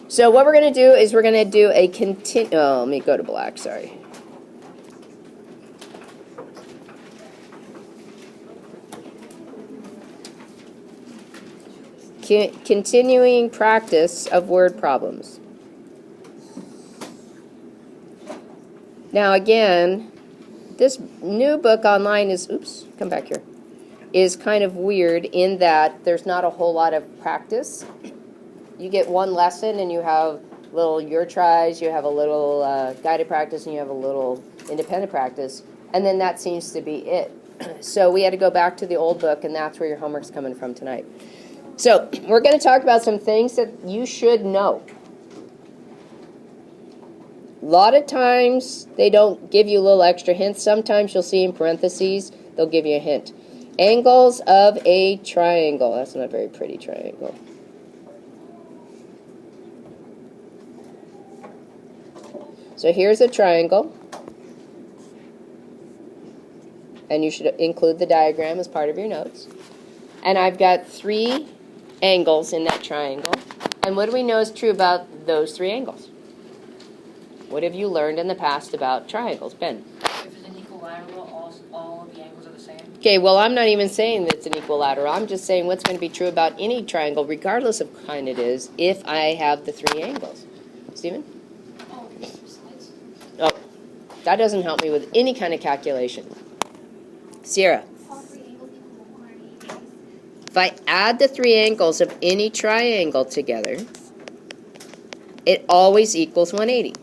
So what we're going to do is we're going to do a let me go to black, sorry. Continuing practice of word problems. Now again, this new book online is, come back here, is kind of weird in that there's not a whole lot of practice. You get one lesson and you have little your tries, you have a little guided practice, and you have a little independent practice, and then that seems to be it. So we had to go back to the old book, and that's where your homework's coming from tonight. So we're going to talk about some things that you should know. A lot of times they don't give you little extra hints. Sometimes you'll see in parentheses, they'll give you a hint. Angles of a triangle. That's not a very pretty triangle. So here's a triangle. And you should include the diagram as part of your notes. And I've got 3 angles in that triangle. And what do we know is true about those 3 angles? What have you learned in the past about triangles, Ben? If it's an equilateral, all of the angles are the same. Okay, well, I'm not even saying that it's an equilateral. I'm just saying what's going to be true about any triangle, regardless of what kind it is, if I have the 3 angles. Stephen? Oh, that doesn't help me with any kind of calculation. Sierra? If I add the 3 angles of any triangle together, it always equals 180.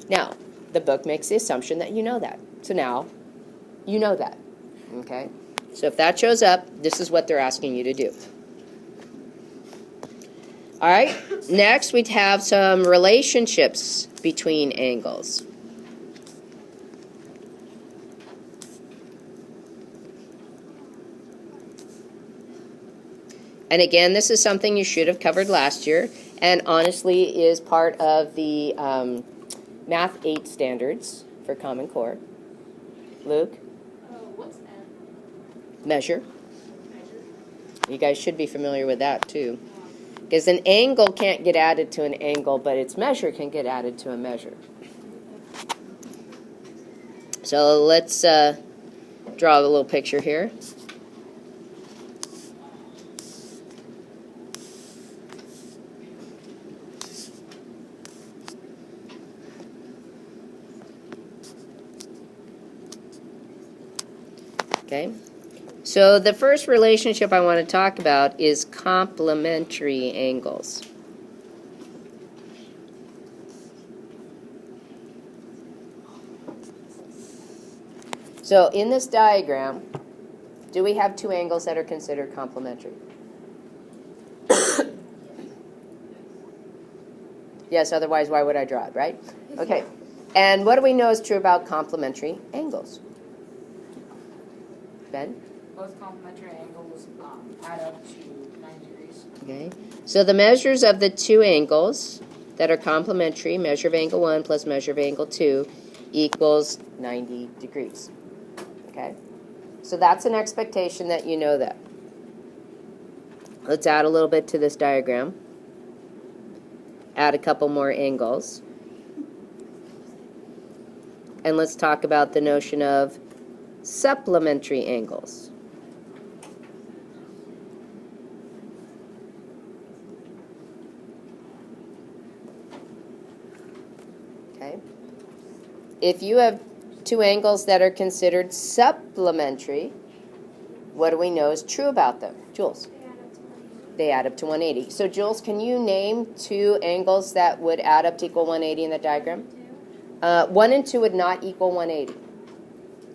Now, the book makes the assumption that you know that. So now, you know that. Okay? So if that shows up, this is what they're asking you to do. All right? Next, we'd have some relationships between angles. And again, this is something you should have covered last year, and honestly is part of the Math 8 standards for Common Core. Luke? What's N? Measure. You guys should be familiar with that too. Because an angle can't get added to an angle, but its measure can get added to a measure. So let's draw a little picture here. Okay, so the first relationship I want to talk about is complementary angles. So in this diagram, do we have 2 angles that are considered complementary? Yes, otherwise why would I draw it, right? Okay, and what do we know is true about complementary angles? Ben? Both complementary angles add up to 90 degrees. Okay. So the measures of the 2 angles that are complementary, measure of angle 1 plus measure of angle 2, equals 90 degrees. Okay? So that's an expectation that you know that. Let's add a little bit to this diagram. Add a couple more angles. And let's talk about the notion of supplementary angles. Okay. If you have 2 angles that are considered supplementary, what do we know is true about them? Jules? They add up to 180. So Jules, can you name 2 angles that would add up to equal 180 in the diagram? 1 and 2 would not equal 180.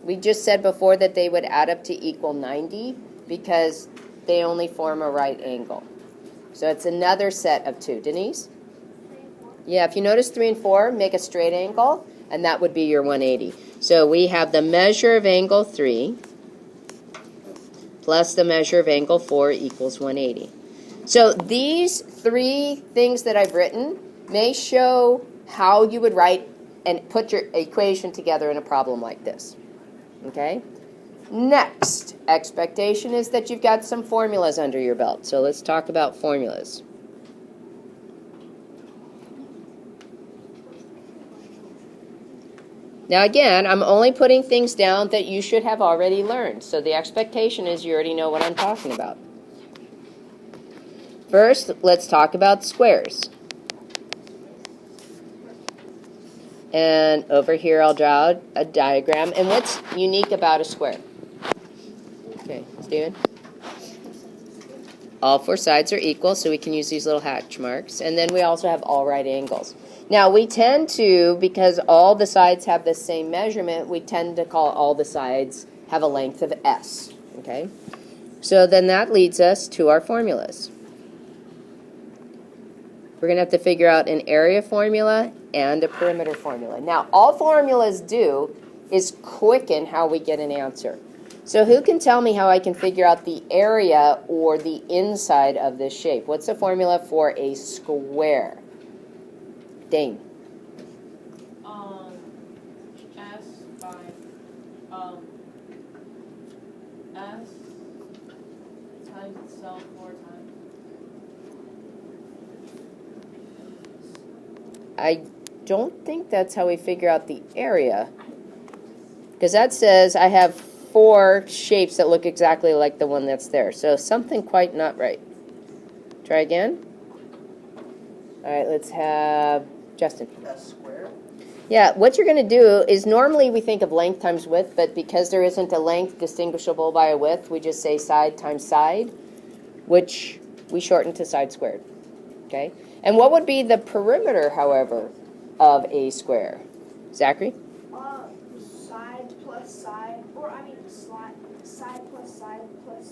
We just said before that they would add up to equal 90 because they only form a right angle. So it's another set of 2. Denise? Yeah, if you notice 3 and 4 make a straight angle, and that would be your 180. So we have the measure of angle 3 plus the measure of angle 4 equals 180. So these 3 things that I've written may show how you would write and put your equation together in a problem like this. Okay? Next expectation is that you've got some formulas under your belt. So let's talk about formulas. Now again, I'm only putting things down that you should have already learned. So the expectation is you already know what I'm talking about. First, let's talk about squares. And over here I'll draw a diagram. And what's unique about a square? Okay, Steven? All four sides are equal, so we can use these little hatch marks. And then we also have all right angles. Now, we tend to, because all the sides have the same measurement, we tend to call all the sides have a length of S, okay? So then that leads us to our formulas. We're going to have to figure out an area formula and a perimeter formula. Now, all formulas do is quicken how we get an answer. So who can tell me how I can figure out the area or the inside of this shape? What's the formula for a square? Dane. S by S times itself 4 times. I don't think that's how we figure out the area. Because that says I have 4 shapes that look exactly like the one that's there. So something quite not right. Try again. All right, let's have Justin. S squared? Yeah, what you're going to do is normally we think of length times width, but because there isn't a length distinguishable by a width, we just say side times side, which we shorten to side squared. Okay? And what would be the perimeter, however, of a square? Zachary? Side plus side, or I mean side plus side plus side plus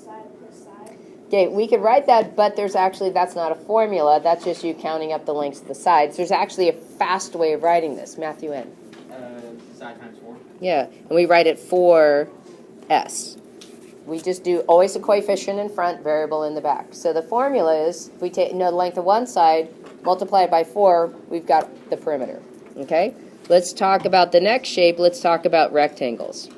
side. Okay, we could write that, but that's not a formula. That's just you counting up the lengths of the sides. There's actually a fast way of writing this. Matthew N. Side times 4. Yeah, and we write it 4s. We just do always a coefficient in front, variable in the back. So the formula is, if we take the length of one side, multiply it by 4, we've got the perimeter. Okay? Let's talk about the next shape. Let's talk about rectangles.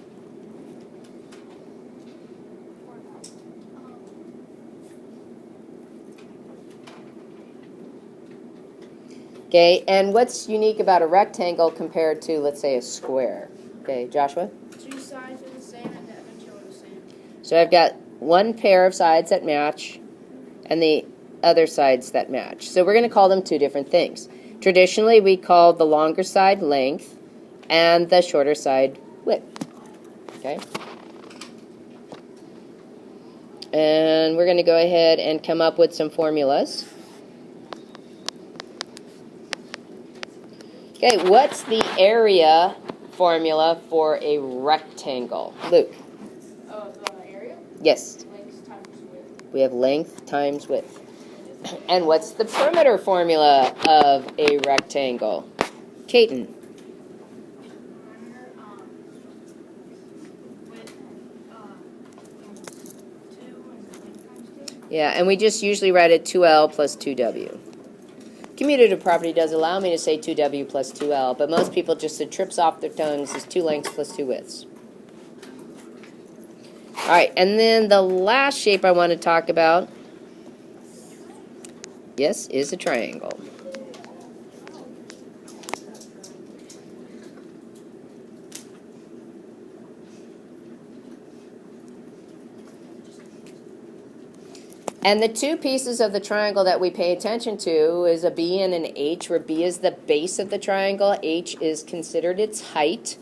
Okay, and what's unique about a rectangle compared to, let's say, a square? Okay, Joshua? 2 sides are the same and the other 2 are the same. So I've got one pair of sides that match and the other sides that match. So we're going to call them 2 different things. Traditionally, we call the longer side length and the shorter side width. Okay? And we're going to go ahead and come up with some formulas. Okay, what's the area formula for a rectangle? Luke? Oh, the area? Yes. Length times width. We have length times width. And what's the perimeter formula of a rectangle? Caton? With 2 and length times 2. Yeah, and we just usually write it 2L plus 2W. Commutative property does allow me to say 2W plus 2L, but most people just, it trips off their tongues, is 2 lengths plus 2 widths. All right, and then the last shape I want to talk about, yes, is a triangle. And the 2 pieces of the triangle that we pay attention to is a B and an H, where B is the base of the triangle, H is considered its height.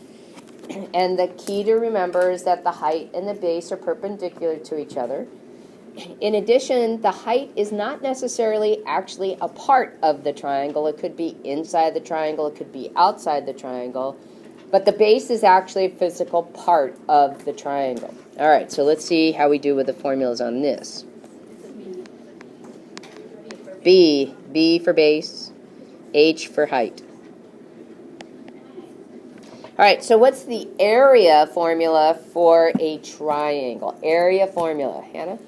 And the key to remember is that the height and the base are perpendicular to each other. In addition, the height is not necessarily actually a part of the triangle. It could be inside the triangle, it could be outside the triangle. But the base is actually a physical part of the triangle. All right, so let's see how we do with the formulas on this. B for base, H for height. All right, so what's the area formula for a triangle? Area formula, Hannah?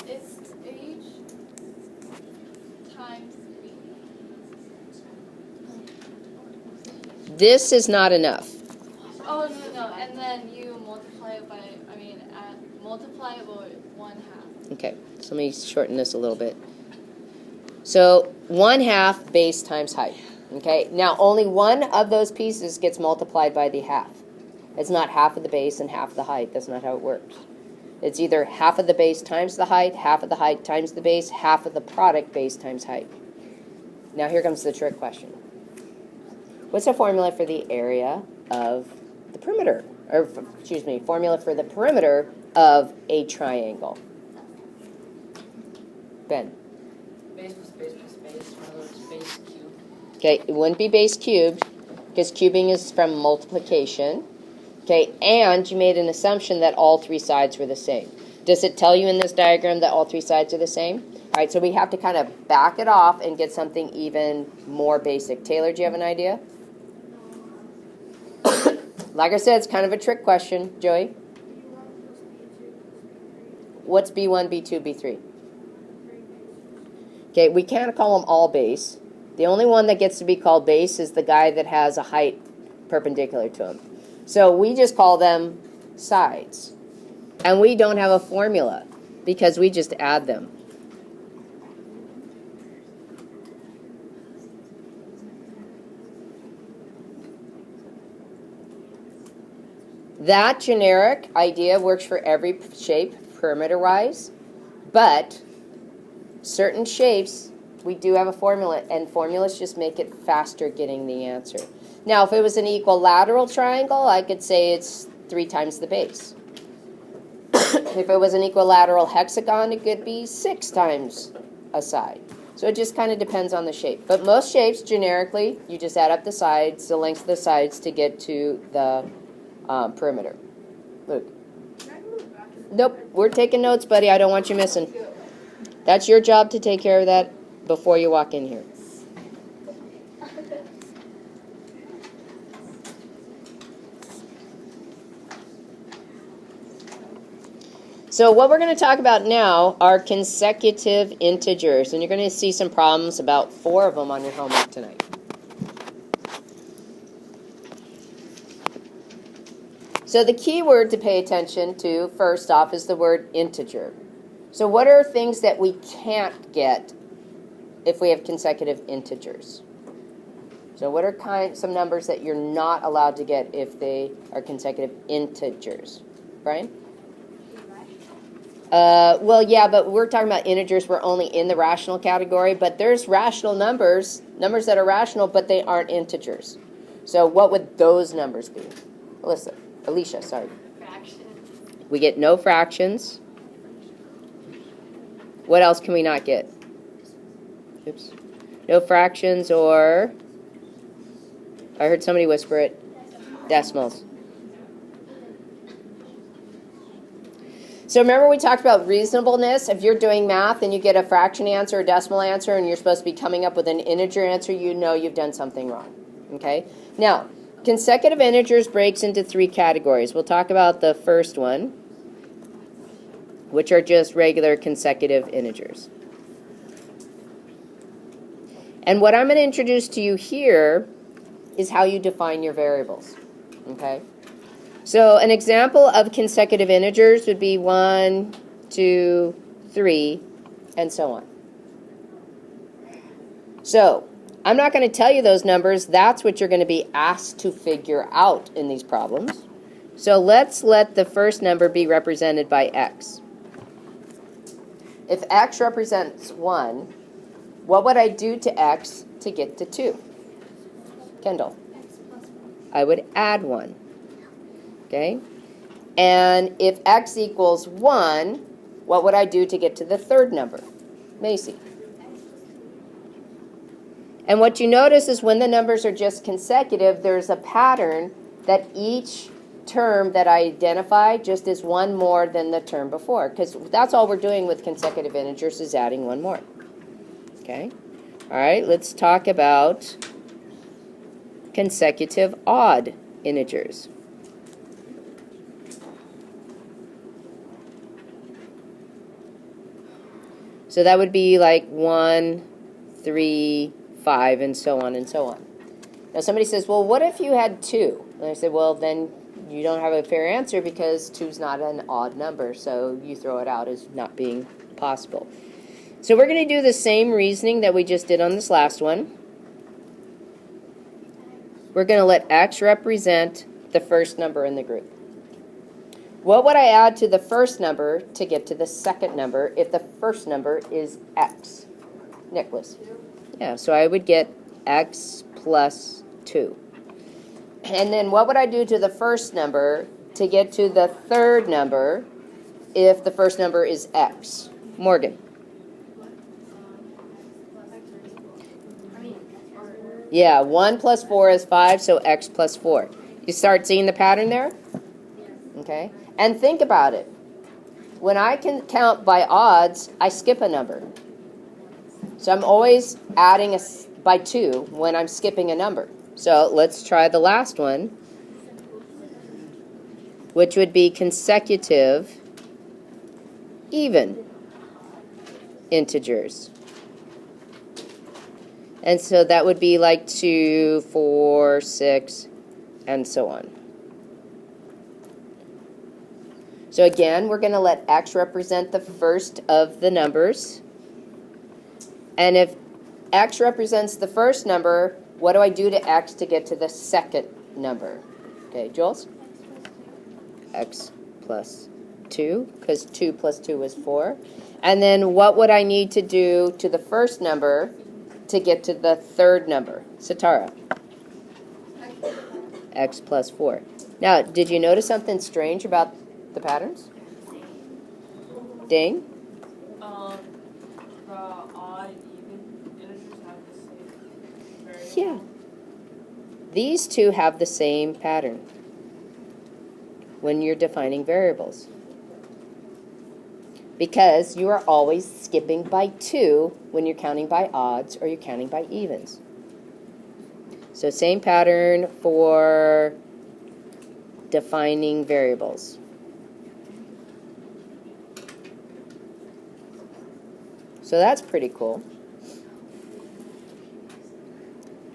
It's H times 3. This is not enough. Oh, no, and then you multiply it by, multiply it by 1/2. Okay, so let me shorten this a little bit. So 1/2 base times height. Okay, now only one of those pieces gets multiplied by the half. It's not half of the base and half the height. That's not how it works. It's either half of the base times the height, half of the height times the base, half of the product base times height. Now here comes the trick question. What's the formula for the area of the perimeter? Or, excuse me, formula for the perimeter of a triangle? Ben. Base plus base plus base, in other words, base cubed. Okay, it wouldn't be base cubed because cubing is from multiplication. Okay, and you made an assumption that all three sides were the same. Does it tell you in this diagram that all three sides are the same? All right, so we have to kind of back it off and get something even more basic. Taylor, do you have an idea? Like I said, it's kind of a trick question. Joey? What's B1, B2, B3? Okay, we can't call them all base. The only one that gets to be called base is the guy that has a height perpendicular to him. So we just call them sides. And we don't have a formula because we just add them. That generic idea works for every shape perimeter-wise, but certain shapes, we do have a formula, and formulas just make it faster getting the answer. Now, if it was an equilateral triangle, I could say it's 3 times the base. If it was an equilateral hexagon, it could be 6 times a side. So it just kind of depends on the shape. But most shapes, generically, you just add up the sides, the lengths of the sides to get to the perimeter. Luke. Nope, we're taking notes, buddy. I don't want you missing. That's your job to take care of that before you walk in here. So what we're going to talk about now are consecutive integers, and you're going to see some problems, about 4 of them on your homework tonight. So the key word to pay attention to, first off, is the word integer. So what are things that we can't get if we have consecutive integers? So what are some numbers that you're not allowed to get if they are consecutive integers? Brian? Well, yeah, but we're talking about integers. We're only in the rational category, but there's rational numbers that are rational, but they aren't integers. So what would those numbers be? Alicia, sorry. Fractions. We get no fractions. What else can we not get? Oops. No fractions, or I heard somebody whisper it. Decimals. So remember we talked about reasonableness. If you're doing math and you get a fraction answer, a decimal answer, and you're supposed to be coming up with an integer answer, you know you've done something wrong. Okay? Now, consecutive integers breaks into 3 categories. We'll talk about the first one, which are just regular consecutive integers. And what I'm going to introduce to you here is how you define your variables. Okay? So an example of consecutive integers would be 1, 2, 3, and so on. So I'm not going to tell you those numbers. That's what you're going to be asked to figure out in these problems. So let's let the first number be represented by x. If x represents 1, what would I do to x to get to 2? Kendall? I would add 1. Okay? And if x equals 1, what would I do to get to the third number? Macy? And what you notice is when the numbers are just consecutive, there's a pattern that each term that I identify just is 1 more than the term before, because that's all we're doing with consecutive integers is adding 1 more. Okay? All right, let's talk about consecutive odd integers. So that would be like 1, 3, 5, and so on and so on. Now somebody says, well, what if you had 2? And I said, well, then you don't have a fair answer because 2 is not an odd number, so you throw it out as not being possible. So we're going to do the same reasoning that we just did on this last one. we're going to let X represent the first number in the group. What would I add to the first number to get to the second number if the first number is X? Nicholas? Yeah, so I would get X plus 2. And then what would I do to the first number to get to the third number if the first number is X? Morgan? Yeah, 1 plus 4 is 5, so X plus 4. You start seeing the pattern there? Okay. And think about it. When I can count by odds, I skip a number. So I'm always adding by 2 when I'm skipping a number. So let's try the last one, which would be consecutive even integers. And so that would be like 2, 4, 6, and so on. So again, we're going to let X represent the first of the numbers. And if X represents the first number, what do I do to X to get to the second number? Okay, Jules? X plus 2, because 2 plus 2 is 4. And then what would I need to do to the first number to get to the third number? Satara? X plus 4. Now, did you notice something strange about the patterns? Ding? The odd, even integers have the same variable. Yeah. These two have the same pattern when you're defining variables. Because you are always skipping by 2 when you're counting by odds or you're counting by evens. So same pattern for defining variables. So that's pretty cool.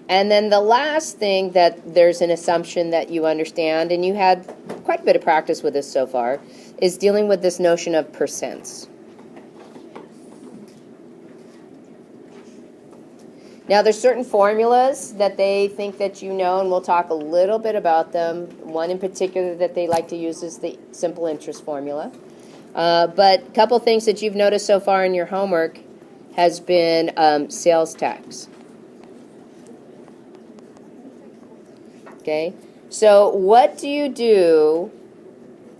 And then the last thing that there's an assumption that you understand, and you had quite a bit of practice with this so far, is dealing with this notion of percents. Now there's certain formulas that they think that you know, and we'll talk a little bit about them. One in particular that they like to use is the simple interest formula. But a couple things that you've noticed so far in your homework has been sales tax. Okay, so what do you do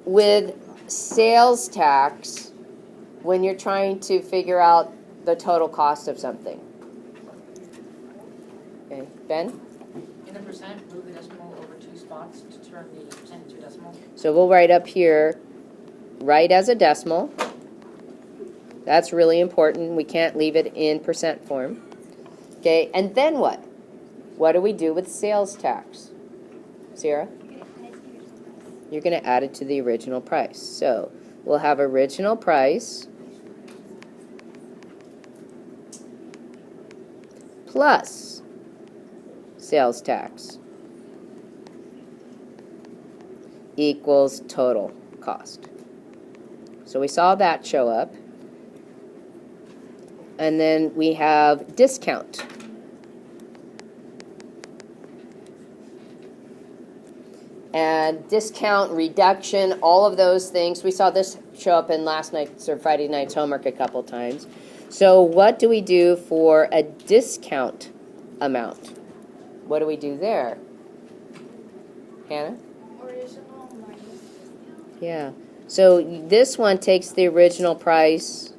with sales tax when you're trying to figure out the total cost of something? Okay, Ben? In the percent, move the decimal over 2 spots to turn the percent into a decimal. So we'll write up here, write as a decimal. That's really important. We can't leave it in percent form. Okay, and then what? What do we do with sales tax? Sierra? You're going to add it to the original price. So we'll have original price plus sales tax equals total cost. So we saw that show up. And then we have discount. And discount, reduction, all of those things. We saw this show up in last night's or Friday night's homework a couple times. So what do we do for a discount amount? What do we do there? Hannah? Original minus discount. Yeah. So this one takes the original price,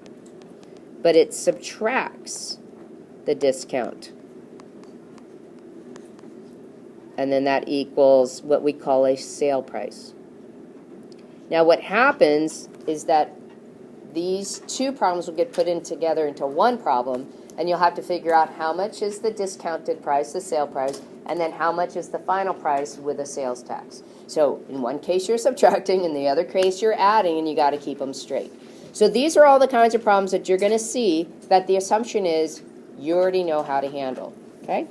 but it subtracts the discount. And then that equals what we call a sale price. Now what happens is that these two problems will get put in together into one problem, and you'll have to figure out how much is the discounted price, the sale price, and then how much is the final price with a sales tax. So in one case you're subtracting, in the other case you're adding, and you got to keep them straight. So these are all the kinds of problems that you're going to see that the assumption is you already know how to handle. Okay?